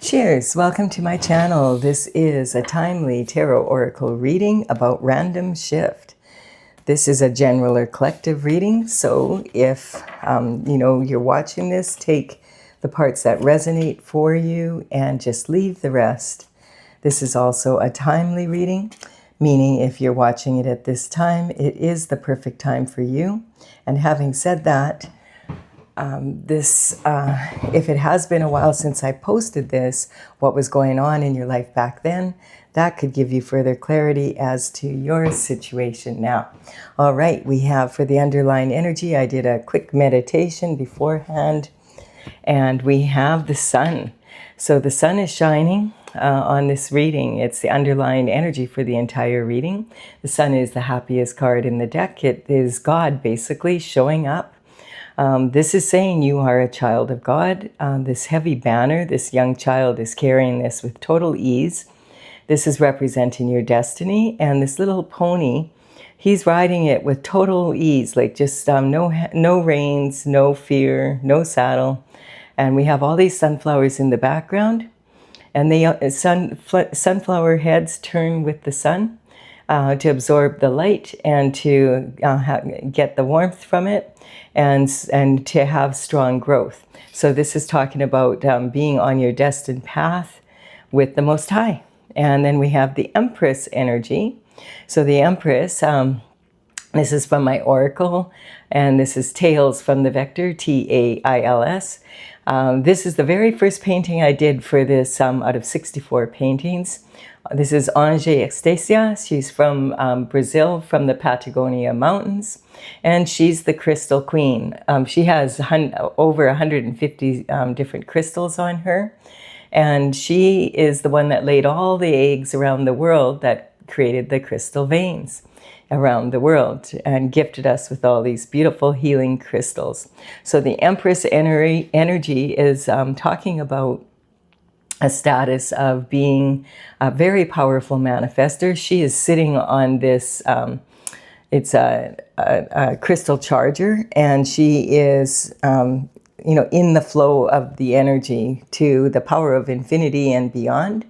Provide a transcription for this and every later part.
Cheers! Welcome to my channel. This is a timely tarot oracle reading about random shift. This is a general or collective reading, so if you're watching this, take the parts that resonate for you and just leave the rest. This is also a timely reading, meaning if you're watching it at this time, it is the perfect time for you. And having said that, if it has been a while since I posted this, what was going on in your life back then, that could give you further clarity as to your situation now. All right, we have for the underlying energy, I did a quick meditation beforehand, and we have the sun. So the sun is shining on this reading. It's the underlying energy for the entire reading. The sun is the happiest card in the deck. It is God basically showing up. This is saying you are a child of God. This heavy banner, this young child is carrying this with total ease. This is representing your destiny. And this little pony, he's riding it with total ease, like just no reins, no fear, no saddle. And we have all these sunflowers in the background. And the sunflower heads turn with the sun to absorb the light and to get the warmth from it. And to have strong growth. So this is talking about being on your destined path with the Most High. And then we have the Empress energy. So the Empress, this is from my oracle, and this is Tails from the Vector, Tails. This is the very first painting I did for this out of 64 paintings. This is Ange Estacia. She's from Brazil, from the Patagonia Mountains, and she's the crystal queen. She has over 150 different crystals on her, and she is the one that laid all the eggs around the world that created the crystal veins around the world and gifted us with all these beautiful healing crystals. So the Empress energy is talking about a status of being a very powerful manifester. She is sitting on this, it's a crystal charger, and she is, in the flow of the energy to the power of infinity and beyond.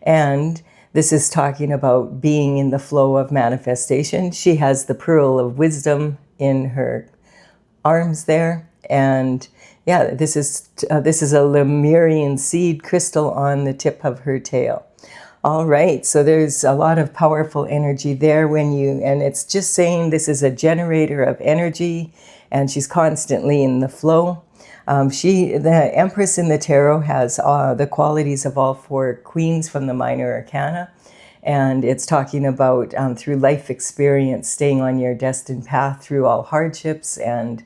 And this is talking about being in the flow of manifestation. She has the pearl of wisdom in her arms there, and yeah, this is a Lemurian seed crystal on the tip of her tail. All right, so there's a lot of powerful energy there and it's just saying this is a generator of energy, and she's constantly in the flow. The Empress in the tarot has the qualities of all four queens from the Minor Arcana. And it's talking about through life experience, staying on your destined path through all hardships and,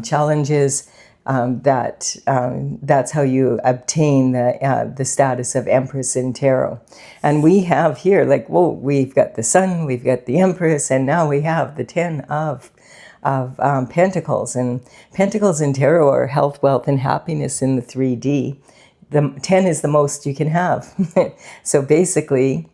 challenges. That's how you obtain the status of Empress in tarot. And we have here, we've got the Sun, we've got the Empress, and now we have the 10 of Pentacles. And Pentacles in tarot are health, wealth, and happiness in the 3D. The 10 is the most you can have. So basically,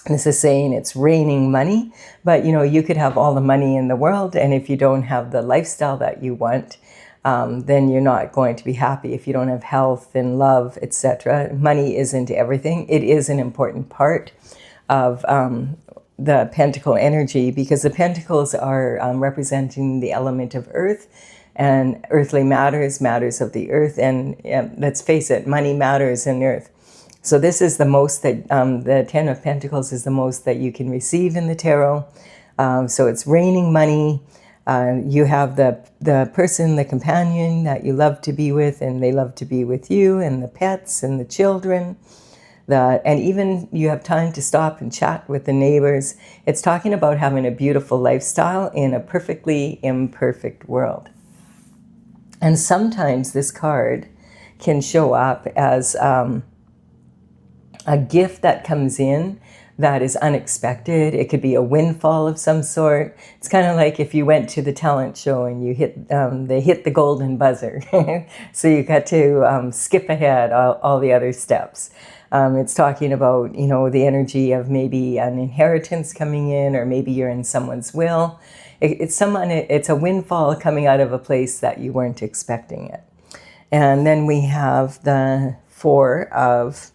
this is saying it's raining money, but you could have all the money in the world, and if you don't have the lifestyle that you want, then you're not going to be happy. If you don't have health and love, etc. Money isn't everything. It is an important part of the pentacle energy, because the pentacles are representing the element of earth, and earthly matters of the earth, and let's face it, money matters in earth. So this is the most that, the 10 of Pentacles is the most that you can receive in the tarot. So it's raining money. You have the person, the companion that you love to be with, and they love to be with you, and the pets and the children. And even you have time to stop and chat with the neighbors. It's talking about having a beautiful lifestyle in a perfectly imperfect world. And sometimes this card can show up as a gift that comes in that is unexpected. It could be a windfall of some sort. It's kind of like if you went to the talent show and you they hit the golden buzzer. So you got to skip ahead all the other steps. It's talking about, the energy of maybe an inheritance coming in, or maybe you're in someone's will. It's a windfall coming out of a place that you weren't expecting it. And then we have the Four of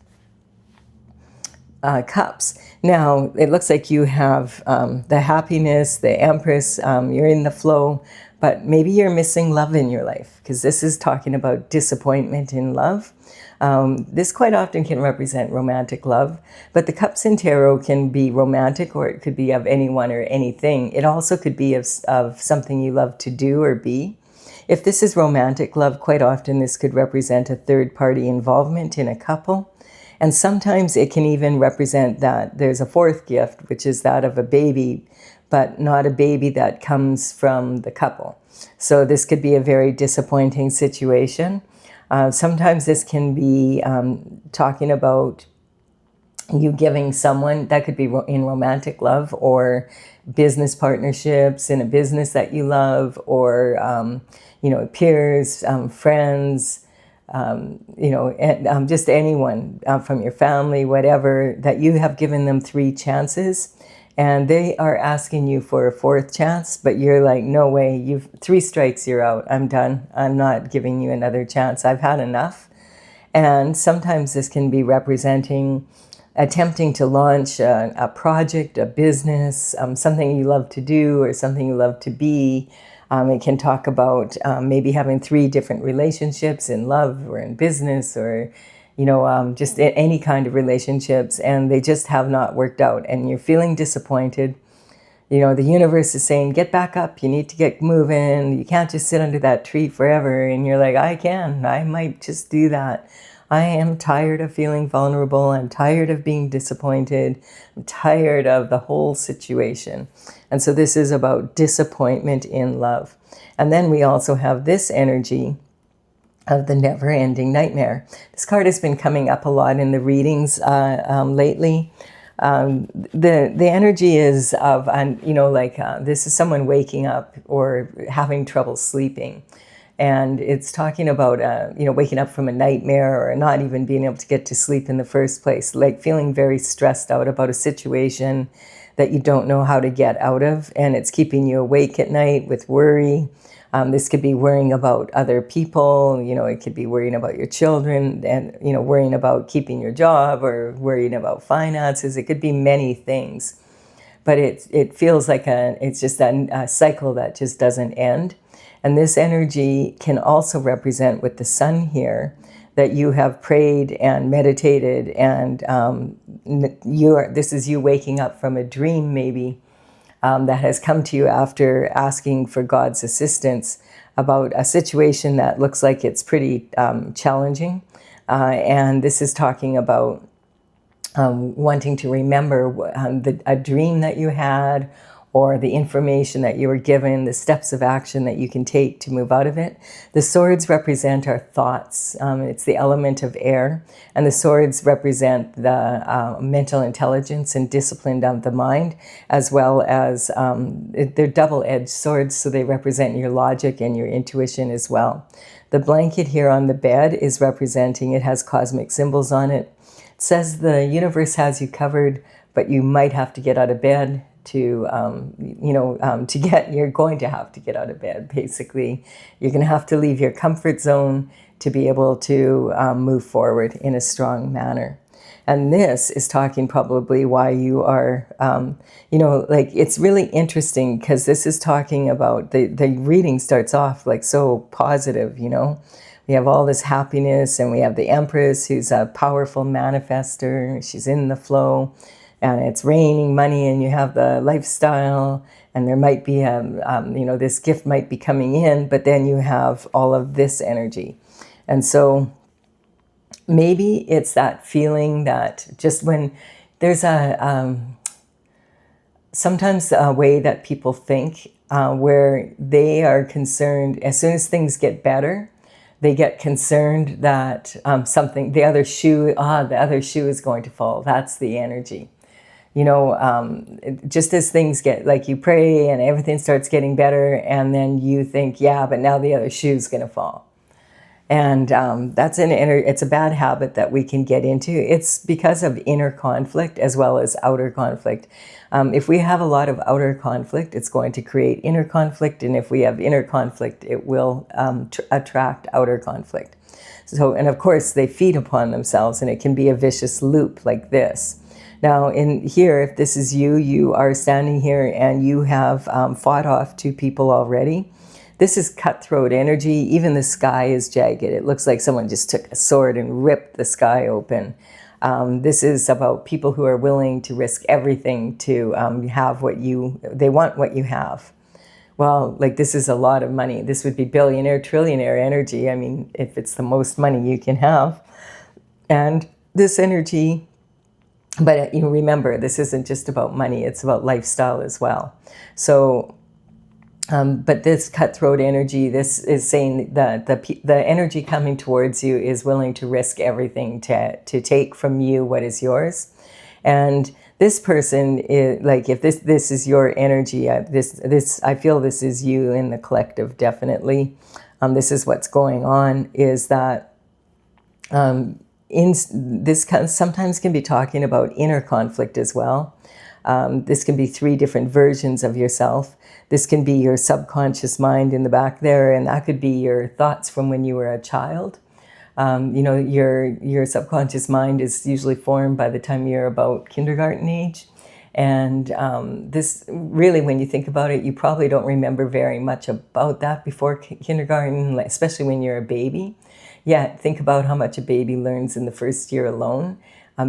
Cups. Now, it looks like you have the happiness, the Empress, you're in the flow, but maybe you're missing love in your life, because this is talking about disappointment in love. This quite often can represent romantic love, but the Cups in Tarot can be romantic, or it could be of anyone or anything. It also could be of something you love to do or be. If this is romantic love, quite often this could represent a third-party involvement in a couple. And sometimes it can even represent that there's a fourth gift, which is that of a baby, but not a baby that comes from the couple. So this could be a very disappointing situation. Sometimes this can be talking about you giving someone, that could be in romantic love or business partnerships in a business that you love, or peers, friends, just anyone from your family, whatever, that you have given them 3 chances, and they are asking you for a 4th chance, but you're like, no way, you've 3 strikes, you're out. I'm done. I'm not giving you another chance. I've had enough. And sometimes this can be representing attempting to launch a project, a business, something you love to do or something you love to be. It can talk about maybe having 3 different relationships in love or in business, or, just any kind of relationships, and they just have not worked out, and you're feeling disappointed. The universe is saying, get back up, you need to get moving, you can't just sit under that tree forever. And you're like, I might just do that. I am tired of feeling vulnerable. I'm tired of being disappointed. I'm tired of the whole situation. And so this is about disappointment in love. And then we also have this energy of the never-ending nightmare. This card has been coming up a lot in the readings lately. The energy is of, this is someone waking up or having trouble sleeping. And it's talking about, waking up from a nightmare or not even being able to get to sleep in the first place, like feeling very stressed out about a situation that you don't know how to get out of, and it's keeping you awake at night with worry. This could be worrying about other people, it could be worrying about your children, and, worrying about keeping your job, or worrying about finances. It could be many things, but it feels like it's just a cycle that just doesn't end. And this energy can also represent, with the sun here, that you have prayed and meditated, and this is you waking up from a dream maybe that has come to you after asking for God's assistance about a situation that looks like it's pretty challenging. And this is talking about wanting to remember a dream that you had, or the information that you were given, the steps of action that you can take to move out of it. The swords represent our thoughts. It's the element of air. And the swords represent the mental intelligence and discipline of the mind, as well as they're double-edged swords, so they represent your logic and your intuition as well. The blanket here on the bed is representing, it has cosmic symbols on it. It says the universe has you covered, but you might have to get out of bed you're going to have to get out of bed, basically. You're going to have to leave your comfort zone to be able to move forward in a strong manner. And this is talking probably why you are, it's really interesting, because this is talking about, the reading starts off like so positive, We have all this happiness, and we have the Empress, who's a powerful manifester. She's in the flow. And it's raining money, and you have the lifestyle, and there might be, this gift might be coming in, but then you have all of this energy. And so maybe it's that feeling that just when there's sometimes a way that people think where they are concerned, as soon as things get better, they get concerned that the other shoe is going to fall. That's the energy. Just as things get, like, you pray and everything starts getting better, and then you think, yeah, but now the other shoe's going to fall. And it's a bad habit that we can get into. It's because of inner conflict as well as outer conflict. If we have a lot of outer conflict, it's going to create inner conflict. And if we have inner conflict, it will attract outer conflict. So, and of course, they feed upon themselves, and it can be a vicious loop like this. Now, in here, if this is you, you are standing here and you have fought off 2 people already. This is cutthroat energy. Even the sky is jagged. It looks like someone just took a sword and ripped the sky open. This is about people who are willing to risk everything to have they want what you have. Well, like, this is a lot of money. This would be billionaire, trillionaire energy. I mean, if it's the most money you can have. And this energy, but you remember, this isn't just about money. It's about lifestyle as well. So, but this cutthroat energy, this is saying that the energy coming towards you is willing to risk everything to take from you what is yours. And this person is like, if this is your energy, I feel this is you in the collective, definitely. This is what's going on, is that sometimes can be talking about inner conflict as well. This can be 3 different versions of yourself. This can be your subconscious mind in the back there, and that could be your thoughts from when you were a child. Your subconscious mind is usually formed by the time you're about kindergarten age. And this really, when you think about it, you probably don't remember very much about that before kindergarten, especially when you're a baby. Yet, think about how much a baby learns in the first year alone.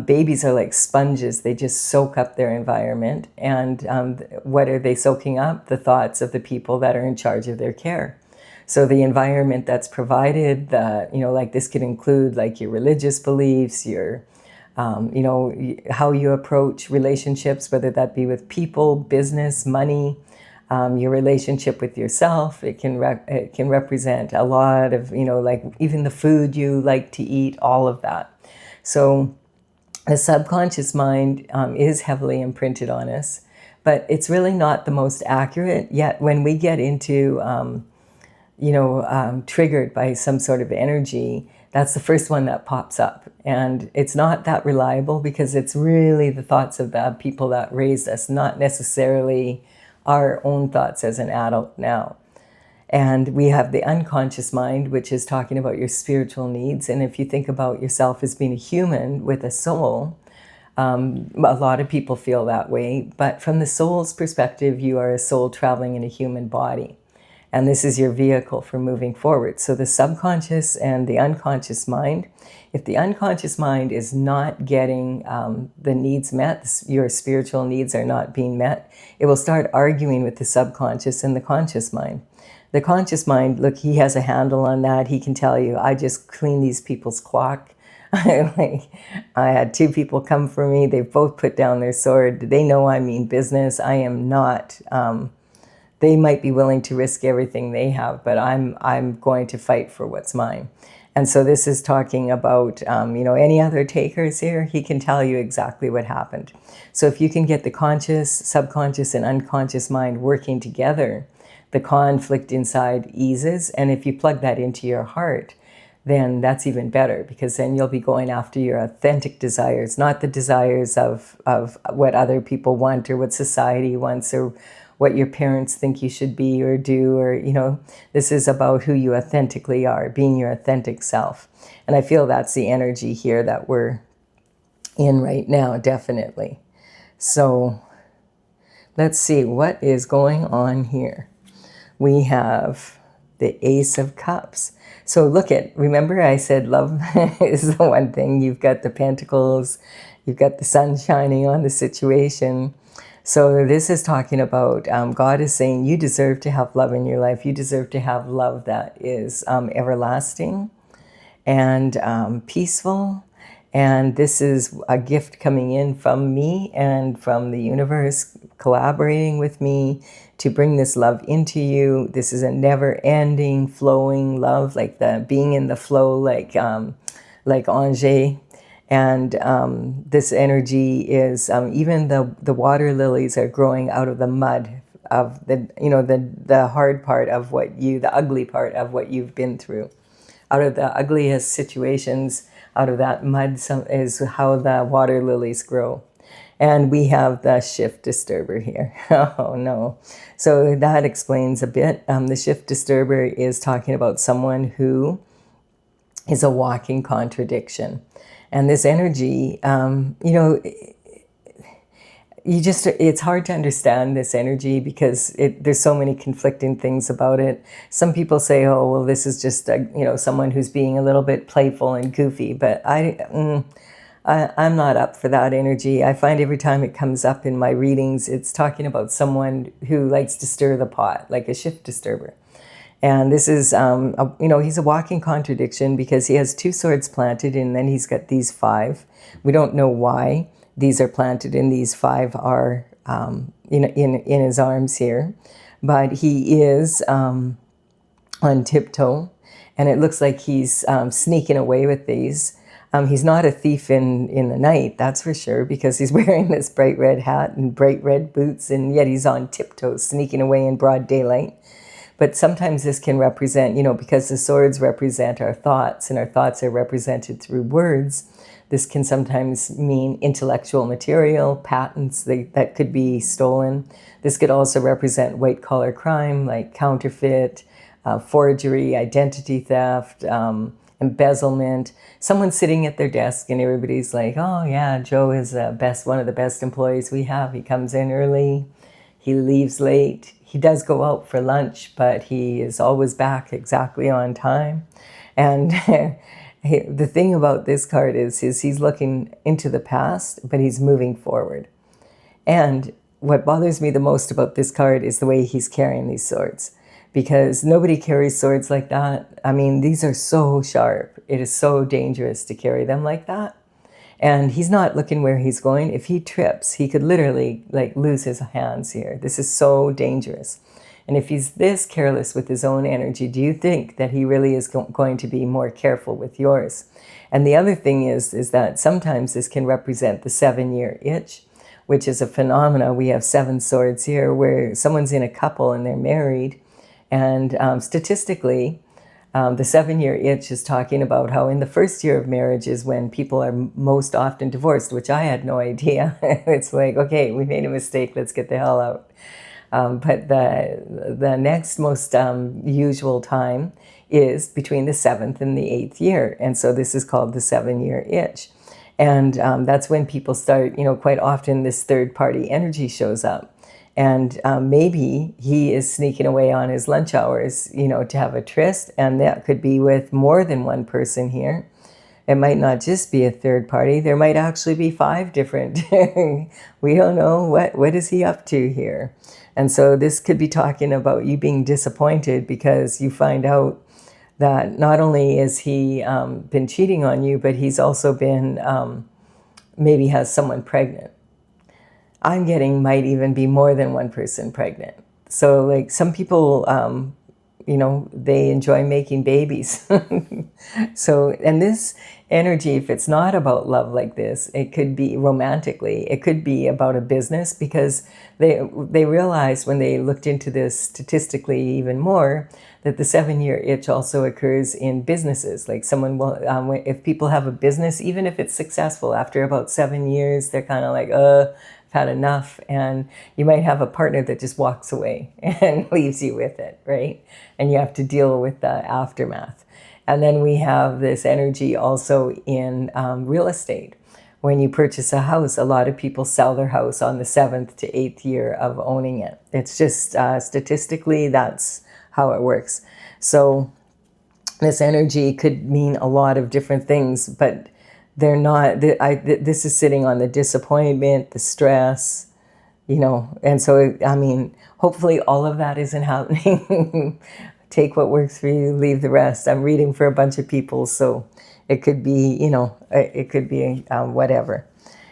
Babies are like sponges. They just soak up their environment. And what are they soaking up? The thoughts of the people that are in charge of their care. So the environment that's provided, like this could include like your religious beliefs, your, how you approach relationships, whether that be with people, business, money, your relationship with yourself. It can represent a lot of, like even the food you like to eat, all of that. So the subconscious mind is heavily imprinted on us, but it's really not the most accurate. Yet when we get into triggered by some sort of energy, that's the first one that pops up. And it's not that reliable, because it's really the thoughts of the people that raised us, not necessarily our own thoughts as an adult now. And we have the unconscious mind, which is talking about your spiritual needs. And if you think about yourself as being a human with a soul, a lot of people feel that way. But from the soul's perspective, you are a soul traveling in a human body. And this is your vehicle for moving forward. So the subconscious and the unconscious mind, if the unconscious mind is not getting the needs met, your spiritual needs are not being met, it will start arguing with the subconscious and the conscious mind. The conscious mind, look, he has a handle on that. He can tell you, I just cleaned these people's clock. I had 2 people come for me. They've both put down their sword. They know I mean business. I am not... they might be willing to risk everything they have, but I'm going to fight for what's mine. And so this is talking about, any other takers here, he can tell you exactly what happened. So if you can get the conscious, subconscious, and unconscious mind working together, the conflict inside eases. And if you plug that into your heart, then that's even better, because then you'll be going after your authentic desires, not the desires of what other people want or what society wants or what your parents think you should be or do, or, this is about who you authentically are, being your authentic self. And I feel that's the energy here that we're in right now, definitely. So let's see what is going on here. We have the Ace of Cups. So remember I said love is the one thing. You've got the Pentacles, you've got the sun shining on the situation. So this is talking about God is saying you deserve to have love in your life. You deserve to have love that is everlasting and peaceful. And this is a gift coming in from me and from the universe collaborating with me to bring this love into you. This is a never-ending, flowing love, like the being in the flow, like Angers. And this energy is even the water lilies are growing out of the mud of the hard part of the ugly part of what you've been through. Out of the ugliest situations, out of that mud is how the water lilies grow. And we have the shift disturber here. Oh no. So that explains a bit. The shift disturber is talking about someone who is a walking contradiction. And this energy, you know, it's hard to understand this energy because there's so many conflicting things about it. Some people say, oh, well, this is just, you know, someone who's being a little bit playful and goofy, but I'm not up for that energy. I find every time it comes up in my readings, it's talking about someone who likes to stir the pot, like a shift disturber. And this is, you know, he's a walking contradiction because he has 2 swords planted and then he's got these 5. We don't know why these are planted and these 5 are in his arms here. But he is on tiptoe, and it looks like he's sneaking away with these. He's not a thief in the night, that's for sure, because he's wearing this bright red hat and bright red boots, and yet he's on tiptoe, sneaking away in broad daylight. But sometimes this can represent, you know, because the swords represent our thoughts, and our thoughts are represented through words, this can sometimes mean intellectual material, patents that could be stolen. This could also represent white-collar crime, like counterfeit, forgery, identity theft, embezzlement. Someone sitting at their desk and everybody's like, oh yeah, Joe is one of the best employees we have. He comes in early, he leaves late. He does go out for lunch, but he is always back exactly on time. And the thing about this card is he's looking into the past, but he's moving forward. And what bothers me the most about this card is the way he's carrying these swords, because nobody carries swords like that. I mean, these are so sharp. It is so dangerous to carry them like that. And he's not looking where he's going. If he trips, he could literally like lose his hands here. This is so dangerous. And if he's this careless with his own energy, do you think that he really is going to be more careful with yours? And the other thing is that sometimes this can represent the 7-year itch, which is a phenomena. We have 7 swords here where someone's in a couple and they're married. And statistically, the 7-year itch is talking about how in the first year of marriage is when people are most often divorced, which I had no idea. It's like, okay, we made a mistake, let's get the hell out. But the next most usual time is between the 7th and the 8th year. And so this is called the 7-year itch. And that's when people start, you know, quite often this third-party energy shows up. And maybe he is sneaking away on his lunch hours, you know, to have a tryst. And that could be with more than one person here. It might not just be a third party. There might actually be 5 different. We don't know what is he up to here. And so this could be talking about you being disappointed because you find out that not only has he been cheating on you, but he's also been, maybe has someone pregnant. I'm getting might even be more than one person pregnant. So like some people, you know, they enjoy making babies. So, and this energy, if it's not about love like this, it could be romantically, it could be about a business, because they realized when they looked into this statistically even more, that the 7-year itch also occurs in businesses. Like someone will, if people have a business, even if it's successful, after about 7 years, they're kind of like, I've had enough. And you might have a partner that just walks away and leaves you with it, right? And you have to deal with the aftermath. And then we have this energy also in real estate. When you purchase a house, a lot of people sell their house on the 7th to 8th year of owning it. It's just statistically, that's how it works. So this energy could mean a lot of different things, but they're not, this is sitting on the disappointment, the stress, you know, and so, I mean, hopefully all of that isn't happening. Take what works for you, leave the rest. I'm reading for a bunch of people, so it could be, you know, it could be whatever.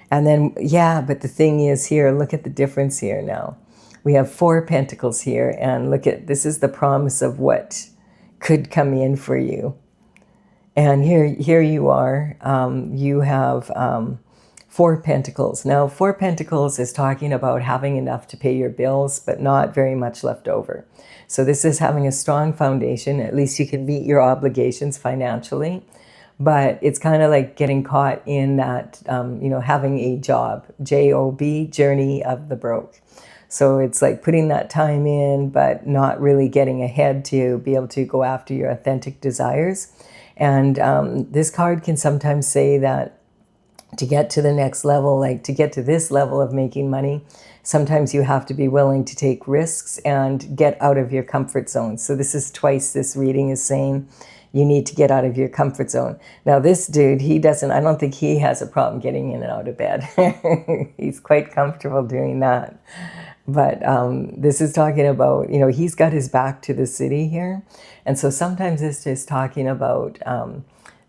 And then, yeah, but the thing is here, look at the difference here now. We have 4 pentacles here, and look at, this is the promise of what could come in for you. And here you are, you have 4 pentacles. Now, 4 pentacles is talking about having enough to pay your bills, but not very much left over. So this is having a strong foundation. At least you can meet your obligations financially. But it's kind of like getting caught in that, you know, having a job, J-O-B, journey of the broke. So it's like putting that time in, but not really getting ahead to be able to go after your authentic desires. And this card can sometimes say that to get to the next level, like to get to this level of making money, sometimes you have to be willing to take risks and get out of your comfort zone. So this is twice this reading is saying you need to get out of your comfort zone. Now this dude, I don't think he has a problem getting in and out of bed. He's quite comfortable doing that. But this is talking about, he's got his back to the city here. And so sometimes it's just talking about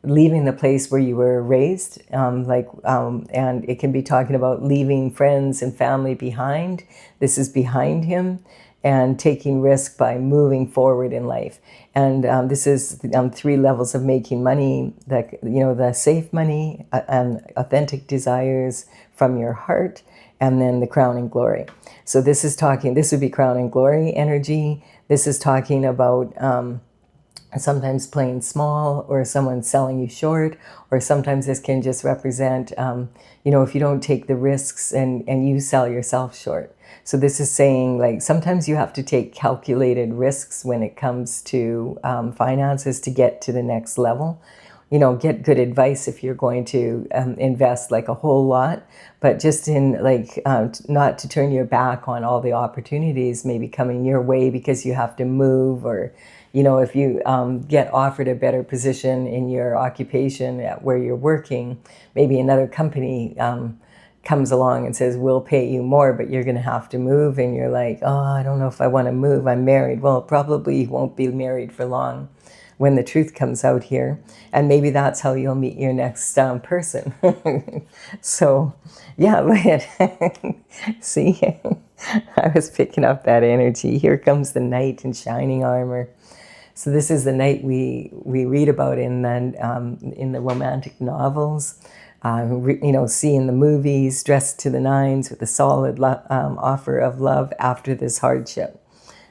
leaving the place where you were raised, and it can be talking about leaving friends and family behind. This is behind him, and taking risk by moving forward in life. And this is 3 levels of making money, the safe money, and authentic desires from your heart, and then the crown and glory. So this would be crown and glory energy. This is talking about sometimes playing small, or someone selling you short, or sometimes this can just represent, if you don't take the risks and you sell yourself short. So this is saying, like, sometimes you have to take calculated risks when it comes to finances to get to the next level. Get good advice if you're going to invest like a whole lot, but just in not to turn your back on all the opportunities maybe coming your way because you have to move, or if you get offered a better position in your occupation at where you're working, maybe another company comes along and says, we'll pay you more, but you're going to have to move. And you're like, oh, I don't know if I want to move. I'm married. Well, probably you won't be married for long when the truth comes out here. And maybe that's how you'll meet your next person. So, yeah, look at see, I was picking up that energy. Here comes the knight in shining armor. So this is the knight we read about in the romantic novels. See in the movies, dressed to the nines with a solid offer of love after this hardship.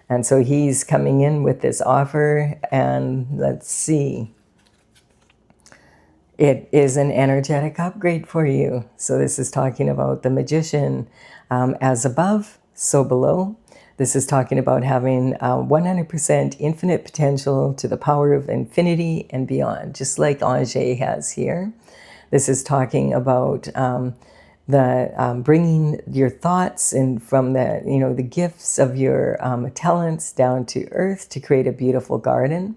And so he's coming in with this offer, and let's see. It is an energetic upgrade for you. So this is talking about the magician, as above, so below. This is talking about having 100% infinite potential to the power of infinity and beyond, just like Angers has here. This is talking about bringing your thoughts and from the gifts of your talents down to earth to create a beautiful garden,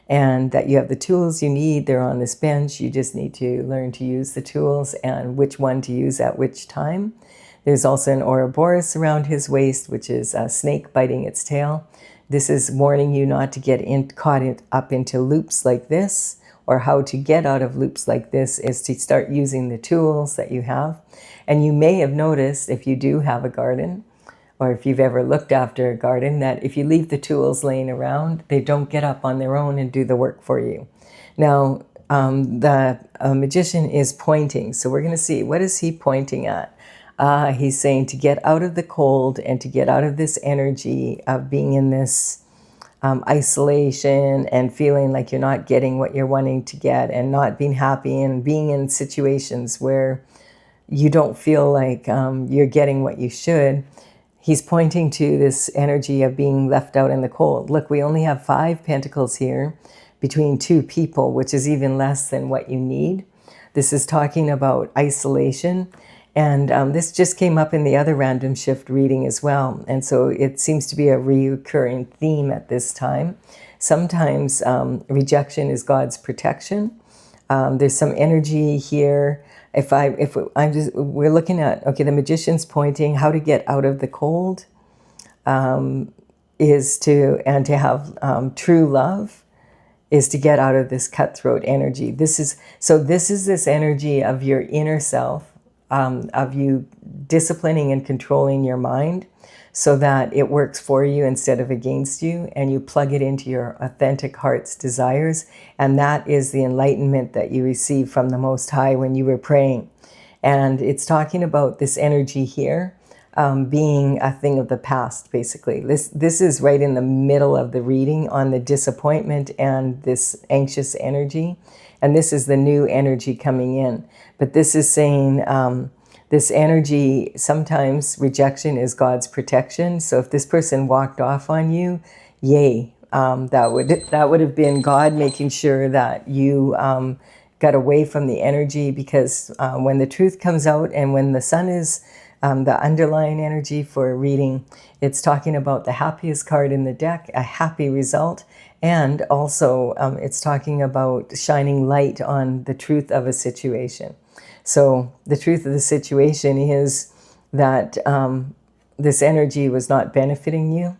and that you have the tools you need. They're on this bench. You just need to learn to use the tools and which one to use at which time. There's also an Ouroboros around his waist, which is a snake biting its tail. This is warning you not to get caught up into loops like this, or how to get out of loops like this is to start using the tools that you have. And you may have noticed, if you do have a garden, or if you've ever looked after a garden, that if you leave the tools laying around, they don't get up on their own and do the work for you. Now, the magician is pointing. So we're going to see, what is he pointing at? He's saying to get out of the cold and to get out of this energy of being in this isolation and feeling like you're not getting what you're wanting to get, and not being happy, and being in situations where you don't feel like you're getting what you should. He's pointing to this energy of being left out in the cold. Look, we only have 5 pentacles here between 2 people, which is even less than what you need. This is talking about isolation. And this just came up in the other random shift reading as well. And so it seems to be a recurring theme at this time. Sometimes rejection is God's protection. There's some energy here. We're looking at, okay, the magician's pointing how to get out of the cold to have true love is to get out of this cutthroat energy. This is this energy of your inner self, of you disciplining and controlling your mind so that it works for you instead of against you, and you plug it into your authentic heart's desires. And that is the enlightenment that you receive from the Most High when you were praying. And it's talking about this energy here being a thing of the past, basically. This is right in the middle of the reading on the disappointment and this anxious energy. And this is the new energy coming in. But this is saying this energy, sometimes rejection is God's protection. So if this person walked off on you, yay, that would have been God making sure that you got away from the energy, because when the truth comes out and when the sun is the underlying energy for a reading, it's talking about the happiest card in the deck, a happy result, and also it's talking about shining light on the truth of a situation. So the truth of the situation is that this energy was not benefiting you.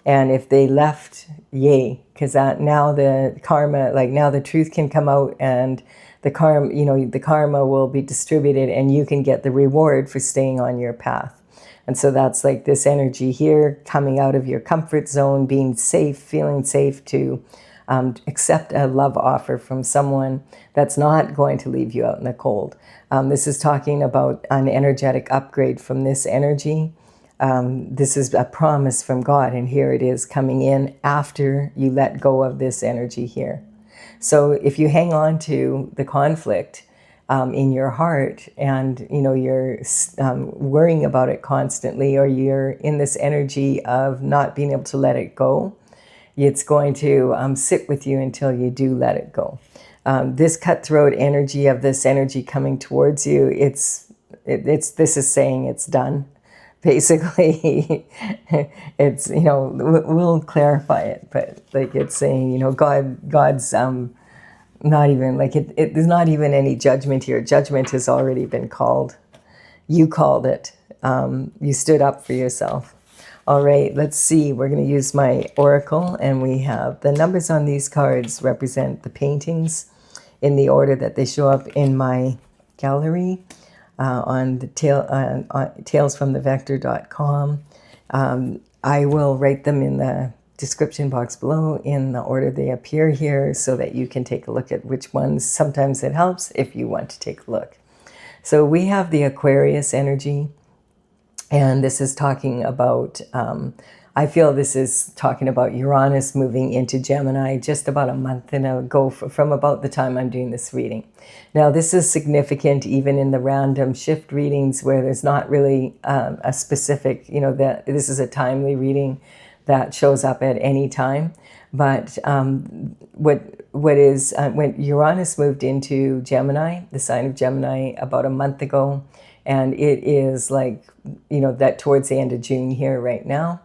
And if they left, yay, because that now the karma, like now the truth can come out, and the karma, the karma will be distributed, and you can get the reward for staying on your path. And so that's like this energy here, coming out of your comfort zone, being safe, feeling safe to accept a love offer from someone that's not going to leave you out in the cold. This is talking about an energetic upgrade from this energy. This is a promise from God, and here it is coming in after you let go of this energy here. So if you hang on to the conflict in your heart, and you're worrying about it constantly, or you're in this energy of not being able to let it go, it's going to sit with you until you do let it go. This cutthroat energy of this energy coming towards you, this is saying it's done. Basically, it's, we'll clarify it, but like it's saying, God's not even, like there's not even any judgment here. Judgment has already been called. You called it. You stood up for yourself. All right, let's see. We're going to use my oracle, and we have the numbers on these cards represent the paintings in the order that they show up in my gallery. On the talesfromthevector.com. I will write them in the description box below in the order they appear here, so that you can take a look at which ones. Sometimes it helps if you want to take a look. So we have the Aquarius energy, and this is talking about, I feel this is talking about Uranus moving into Gemini just about a month ago, from about the time I'm doing this reading. Now, this is significant even in the random shift readings, where there's not really a specific, that this is a timely reading that shows up at any time. But what is, when Uranus moved into Gemini, the sign of Gemini, about a month ago, and it is like, that towards the end of June here right now,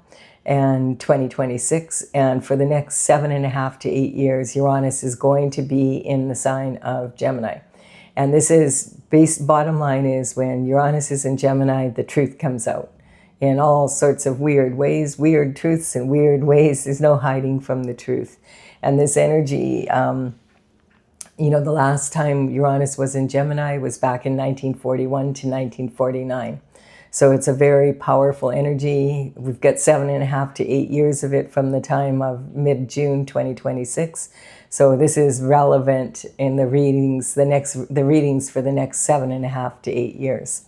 and 2026, and for the next 7.5 to 8 years, Uranus is going to be in the sign of Gemini. And this is bottom line is, when Uranus is in Gemini, the truth comes out in all sorts of weird ways, weird truths and weird ways. There's no hiding from the truth. And this energy, the last time Uranus was in Gemini was back in 1941 to 1949. So it's a very powerful energy. We've got 7.5 to 8 years of it from the time of mid-June 2026. So this is relevant in the readings, the readings for the next 7.5 to 8 years.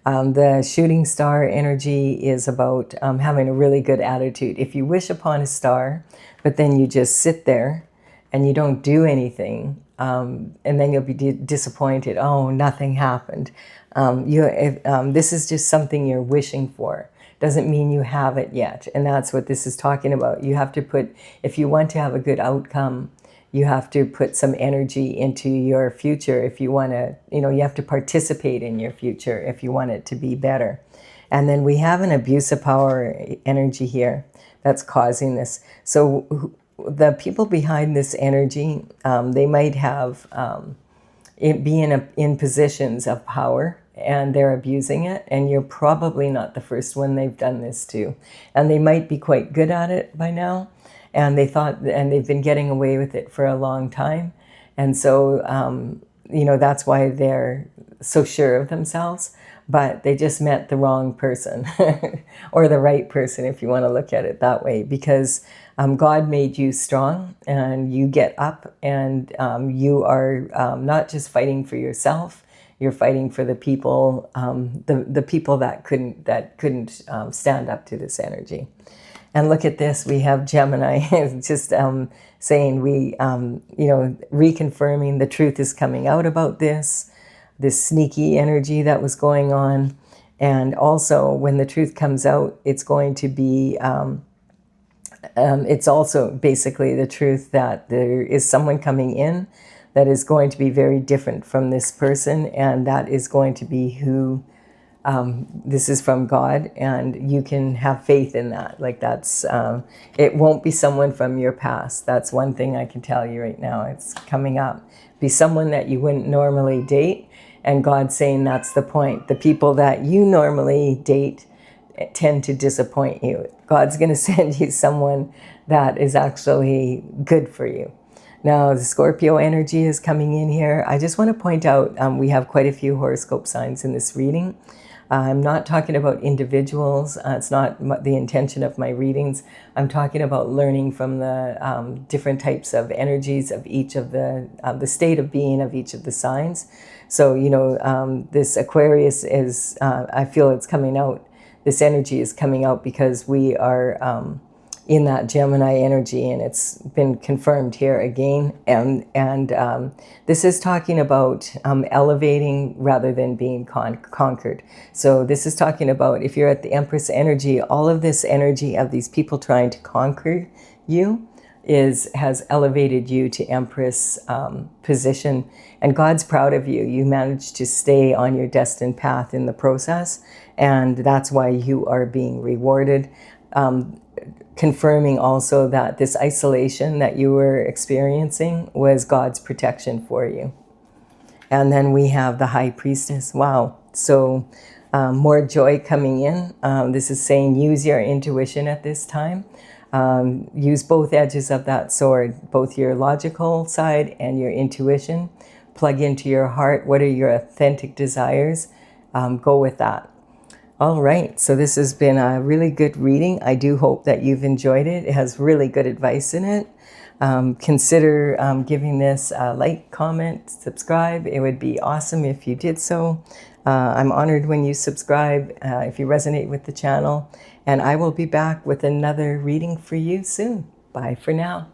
The shooting star energy is about having a really good attitude. If you wish upon a star, but then you just sit there and you don't do anything, and then you'll be disappointed. Oh, nothing happened. This is just something you're wishing for. Doesn't mean you have it yet. And that's what this is talking about. You have to put, if you want to have a good outcome, you have to put some energy into your future. If you want to, you have to participate in your future if you want it to be better. And then we have an abuse of power energy here that's causing this. So the people behind this energy, they might have be in positions of power, and they're abusing it, and you're probably not the first one they've done this to. And they might be quite good at it by now, and they've been getting away with it for a long time. And so, that's why they're so sure of themselves, but they just met the wrong person or the right person, if you want to look at it that way, because God made you strong, and you get up, and you are not just fighting for yourself, you're fighting for the people, the people that couldn't stand up to this energy. And look at this, we have Gemini. It's just saying reconfirming the truth is coming out about this sneaky energy that was going on. And also, when the truth comes out, it's going to be It's also basically the truth that there is someone coming in that is going to be very different from this person, and that is going to be who this is from God, and you can have faith in that. Like that's, it won't be someone from your past. That's one thing I can tell you right now. It's coming up. Be someone that you wouldn't normally date, and God's saying that's the point. The people that you normally date tend to disappoint you. God's going to send you someone that is actually good for you. Now, the Scorpio energy is coming in here. I just want to point out we have quite a few horoscope signs in this reading. I'm not talking about individuals. It's not the intention of my readings. I'm talking about learning from the different types of energies of each of the state of being of each of the signs. So, you know, this Aquarius is, I feel it's coming out. This energy is coming out because we are in that Gemini energy, and it's been confirmed here again. And this is talking about elevating rather than being conquered. So this is talking about, if you're at the Empress energy, all of this energy of these people trying to conquer you has elevated you to Empress position, and God's proud of you. You managed to stay on your destined path in the process, and that's why you are being rewarded. Confirming also that this isolation that you were experiencing was God's protection for you. And then we have the High Priestess. Wow. So more joy coming in. This is saying use your intuition at this time. Use both edges of that sword, both your logical side and your intuition. Plug into your heart. What are your authentic desires? Go with that. All right, so this has been a really good reading. I do hope that you've enjoyed it. It has really good advice in it. Consider giving this a like, comment, subscribe. It would be awesome if you did so. I'm honored when you subscribe, if you resonate with the channel. And I will be back with another reading for you soon. Bye for now.